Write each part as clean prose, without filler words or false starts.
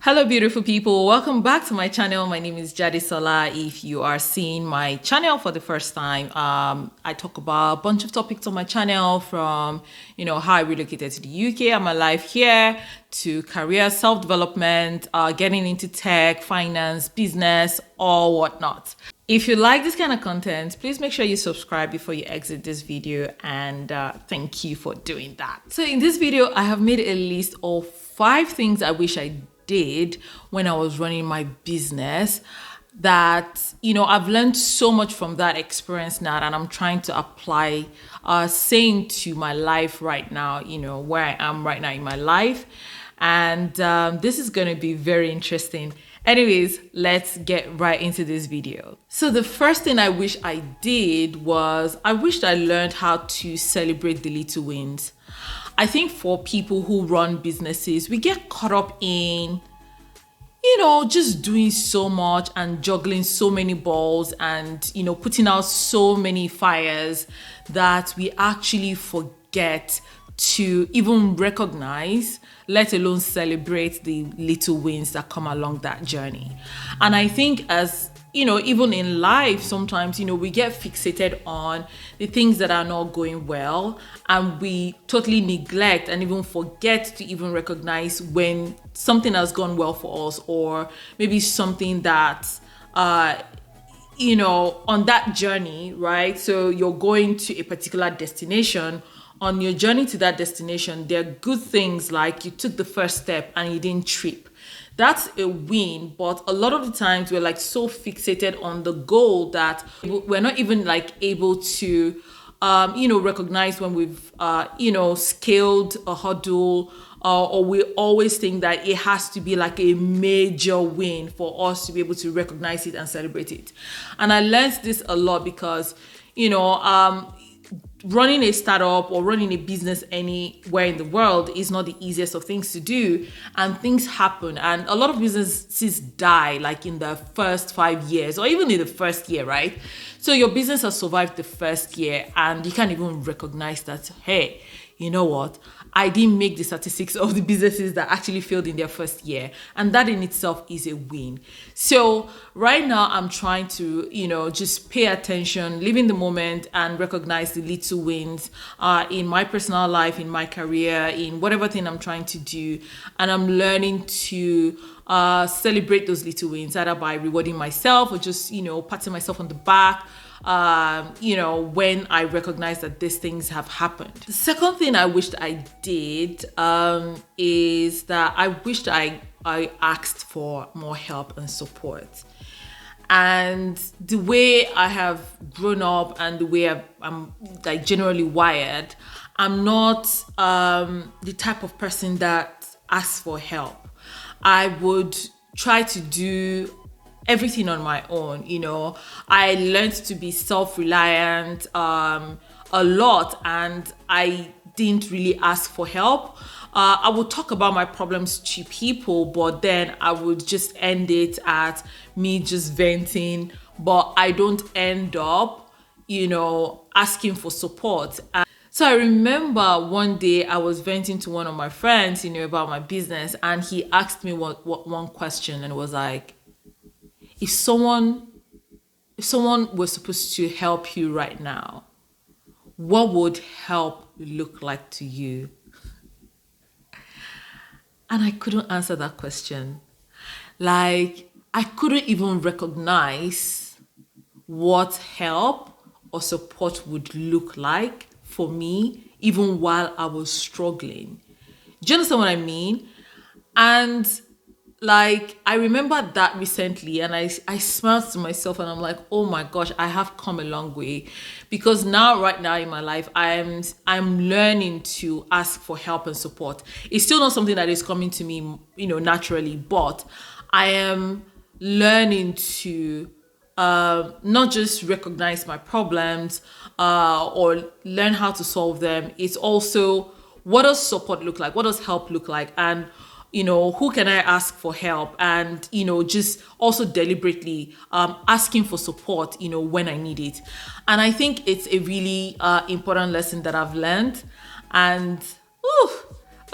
Hello, beautiful people. Welcome back to my channel. My name is Jadisola. If you are seeing my channel for the first time, I talk about a bunch of topics on my channel from, how I relocated to the UK and my life here to career self-development, getting into tech, finance, business, or whatnot. If you like this kind of content, please make sure you subscribe before you exit this video, and thank you for doing that. So in this video, I have made a list of 5 things I wish I did when I was running my business that, I've learned so much from that experience now, and I'm trying to apply same to my life right now, where I am right now in my life. And this is going to be very interesting. Anyways, let's get right into this video. So the first thing I wish I did was I wished I learned how to celebrate the little wins. I think for people who run businesses, we get caught up in, just doing so much and juggling so many balls and, putting out so many fires that we actually forget to even recognize, let alone celebrate the little wins that come along that journey. And I think as even in life, sometimes, we get fixated on the things that are not going well, and we totally neglect and even forget to even recognize when something has gone well for us, or maybe something that, on that journey, right? So you're going to a particular destination. On your journey to that destination, there are good things like you took the first step and you didn't trip. That's a win, but a lot of the times we're like so fixated on the goal that we're not even like able to, recognize when we've, scaled a hurdle, or we always think that it has to be like a major win for us to be able to recognize it and celebrate it. And I learned this a lot because, running a startup or running a business anywhere in the world is not the easiest of things to do, and things happen, and a lot of businesses die like in the first 5 years or even in the first year, right? So your business has survived the first year and you can't even recognize that, hey, you know what? I didn't make the statistics of the businesses that actually failed in their first year. And that in itself is a win. So right now I'm trying to, just pay attention, live in the moment, and recognize the little wins in my personal life, in my career, in whatever thing I'm trying to do. And I'm learning to celebrate those little wins, either by rewarding myself or just, patting myself on the back, when I recognize that these things have happened. The second thing I wished I did is that I wished I asked for more help and support. And the way I have grown up and the way I'm like generally wired, I'm not the type of person that asks for help. I would try to do everything on my own. I learned to be self-reliant a lot, and I didn't really ask for help. I would talk about my problems to people, but then I would just end it at me just venting, but I don't end up, asking for support. So I remember one day I was venting to one of my friends, about my business, and he asked me one question, and it was like, if someone was supposed to help you right now, what would help look like to you? And I couldn't answer that question. Like, I couldn't even recognize what help or support would look like for me, even while I was struggling. Do you understand what I mean? And like, I remember that recently, and I smiled to myself, and I'm like, oh my gosh, I have come a long way, because right now in my life, I'm learning to ask for help and support. It's still not something that is coming to me, naturally, but I am learning to not just recognize my problems or learn how to solve them. It's also, what does support look like? What does help look like? And who can I ask for help? And, just also deliberately asking for support, when I need it. And I think it's a really important lesson that I've learned. And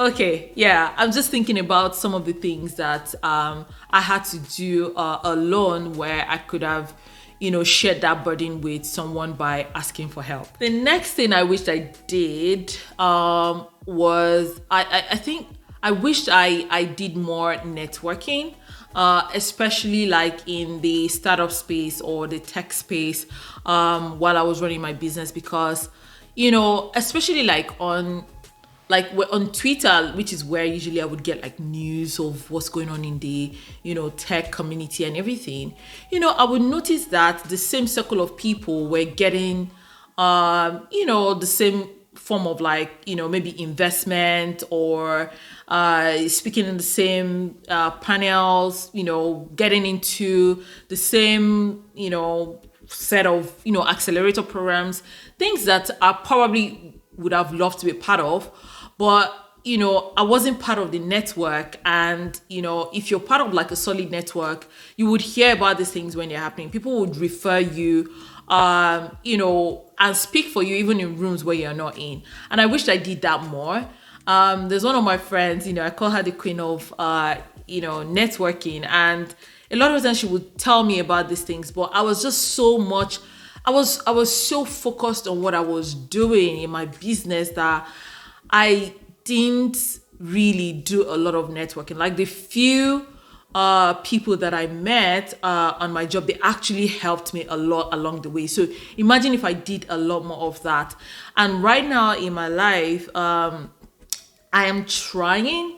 Okay, yeah, I'm just thinking about some of the things that I had to do alone where I could have, shared that burden with someone by asking for help. The next thing I wished I did was I think I wished I did more networking, especially like in the startup space or the tech space while I was running my business because, especially on Twitter, which is where usually I would get like news of what's going on in the, tech community and everything. I would notice that the same circle of people were getting, the same form of like, maybe investment or speaking in the same panels, getting into the same, set of, accelerator programs, things that I probably would have loved to be part of. But, I wasn't part of the network. And, if you're part of like a solid network, you would hear about these things when they're happening. People would refer you, and speak for you even in rooms where you're not in. And I wish I did that more. There's one of my friends, I call her the queen of, networking. And a lot of times she would tell me about these things, but I was just I was so focused on what I was doing in my business that I didn't really do a lot of networking. Like the few people that I met on my job, they actually helped me a lot along the way. So imagine if I did a lot more of that. And right now in my life, I am trying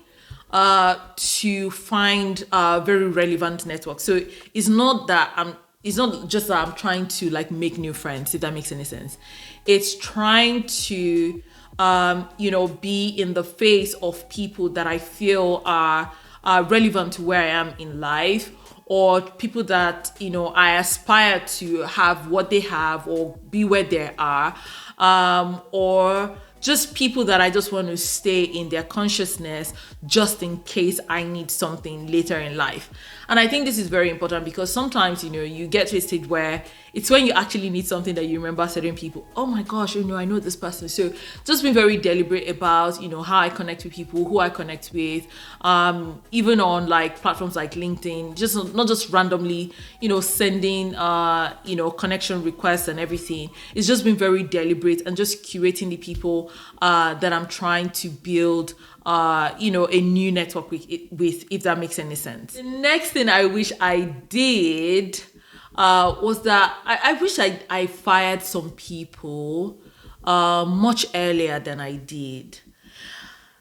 to find very relevant networks. So it's not just that I'm trying to like make new friends, if that makes any sense. It's trying to be in the face of people that I feel are relevant to where I am in life, or people that I aspire to have what they have or be where they are, or just people that I just want to stay in their consciousness just in case I need something later in life. And I think this is very important because sometimes, you get to a stage where it's when you actually need something that you remember certain people. Oh my gosh, I know this person. So just being very deliberate about, how I connect with people, who I connect with, even on like platforms like LinkedIn, just not just randomly, sending, connection requests and everything. It's just been very deliberate and just curating the people that I'm trying to build a new network with, if that makes any sense. The next thing I wish I did was that I wish I fired some people much earlier than I did.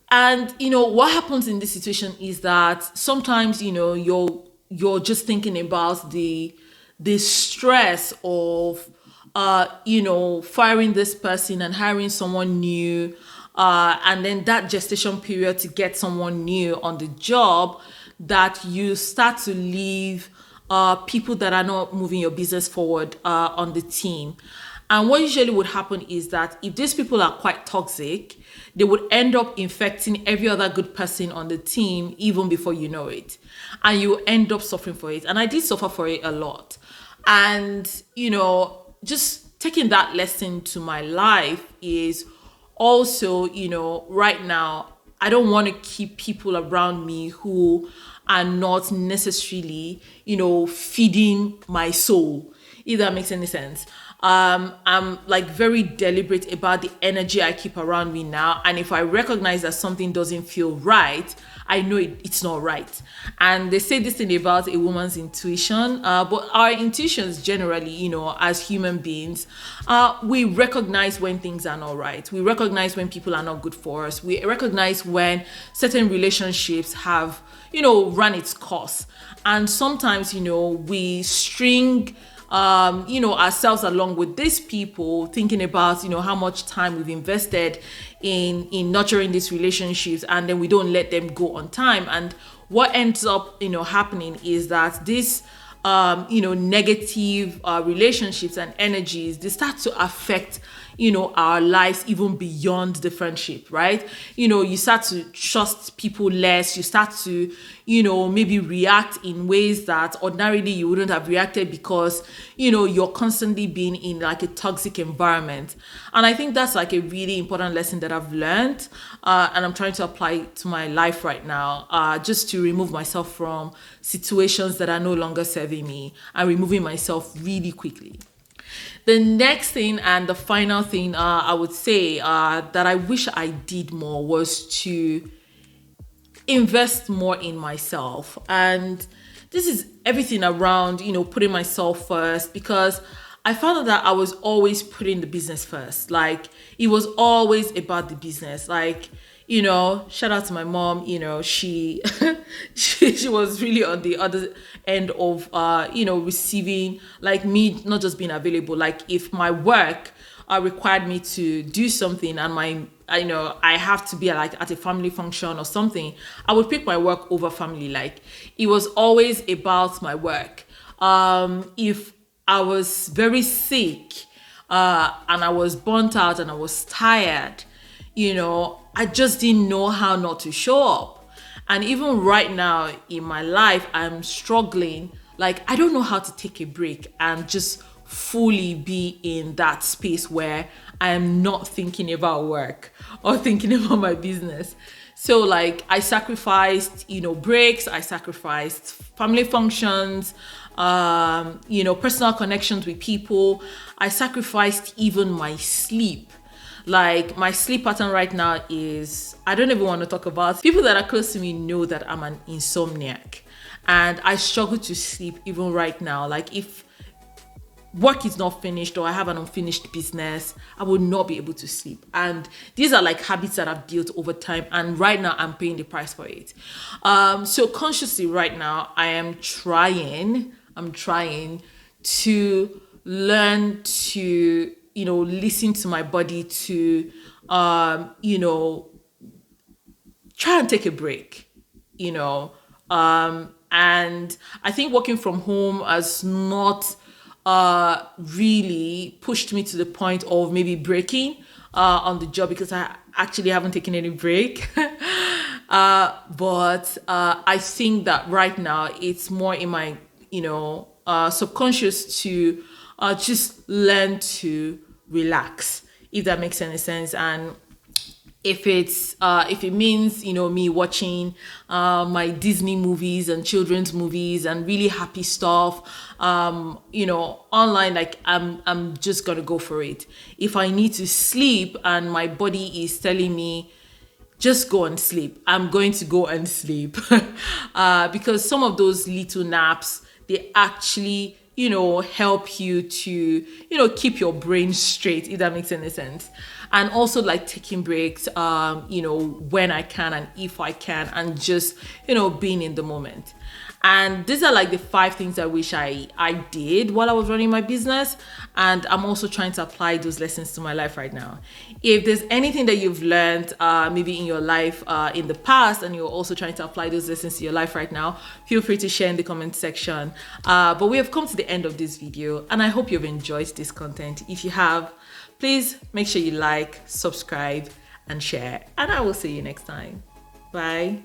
And what happens in this situation is that sometimes you're just thinking about the stress of firing this person and hiring someone new, and then that gestation period to get someone new on the job, that you start to leave people that are not moving your business forward on the team. And what usually would happen is that if these people are quite toxic, they would end up infecting every other good person on the team even before you know it. And you end up suffering for it. And I did suffer for it a lot. And, just taking that lesson to my life is also, right now, I don't want to keep people around me who are not necessarily, feeding my soul, if that makes any sense. I'm like very deliberate about the energy I keep around me now. And if I recognize that something doesn't feel right, I know it's not right. And they say this thing about a woman's intuition, but our intuitions generally, as human beings, we recognize when things are not right. We recognize when people are not good for us. We recognize when certain relationships have, run its course. And sometimes, we string ourselves along with these people, thinking about, how much time we've invested in nurturing these relationships, and then we don't let them go on time. And what ends up, happening is that this, negative relationships and energies, they start to affect, our lives even beyond the friendship, right? You start to trust people less. You start to, maybe react in ways that ordinarily you wouldn't have reacted because, you're constantly being in like a toxic environment. And I think that's like a really important lesson that I've learned. And I'm trying to apply it to my life right now, just to remove myself from situations that are no longer serving me and removing myself really quickly. The next thing and the final thing I would say that I wish I did more was to invest more in myself. And this is everything around, putting myself first, because I found out that I was always putting the business first. Like, it was always about the business. Like, shout out to my mom, she, she was really on the other end of, receiving, like, me not just being available. Like, if my work required me to do something and I have to be like at a family function or something, I would pick my work over family. Like, it was always about my work. If I was very sick and I was burnt out and I was tired, I just didn't know how not to show up. And even right now in my life, I'm struggling. Like, I don't know how to take a break and just fully be in that space where I am not thinking about work or thinking about my business. So like, I sacrificed, breaks, I sacrificed family functions, personal connections with people. I sacrificed even my sleep. Like, my sleep pattern right now is, I don't even want to talk about. People that are close to me know that I'm an insomniac and I struggle to sleep even right now. Like, if work is not finished or I have an unfinished business, I will not be able to sleep. And these are like habits that I've built over time, and right now I'm paying the price for it. So consciously right now, I'm trying to learn to, listen to my body, to, try and take a break, and I think working from home has not really pushed me to the point of maybe breaking on the job, because I actually haven't taken any break. But I think that right now it's more in my, subconscious to just learn to relax, if that makes any sense. And if it means, me watching my Disney movies and children's movies and really happy stuff, online, like, I'm just gonna go for it. If I need to sleep and my body is telling me just go and sleep, I'm going to go and sleep. Because some of those little naps, they actually, help you to, keep your brain straight, if that makes any sense. And also like taking breaks, when I can and if I can, and just, being in the moment. And these are like the 5 things I wish I did while I was running my business. And I'm also trying to apply those lessons to my life right now. If there's anything that you've learned, maybe in your life in the past, and you're also trying to apply those lessons to your life right now, feel free to share in the comment section. But we have come to the end of this video, and I hope you've enjoyed this content. If you have, please make sure you like, subscribe, and share. And I will see you next time. Bye.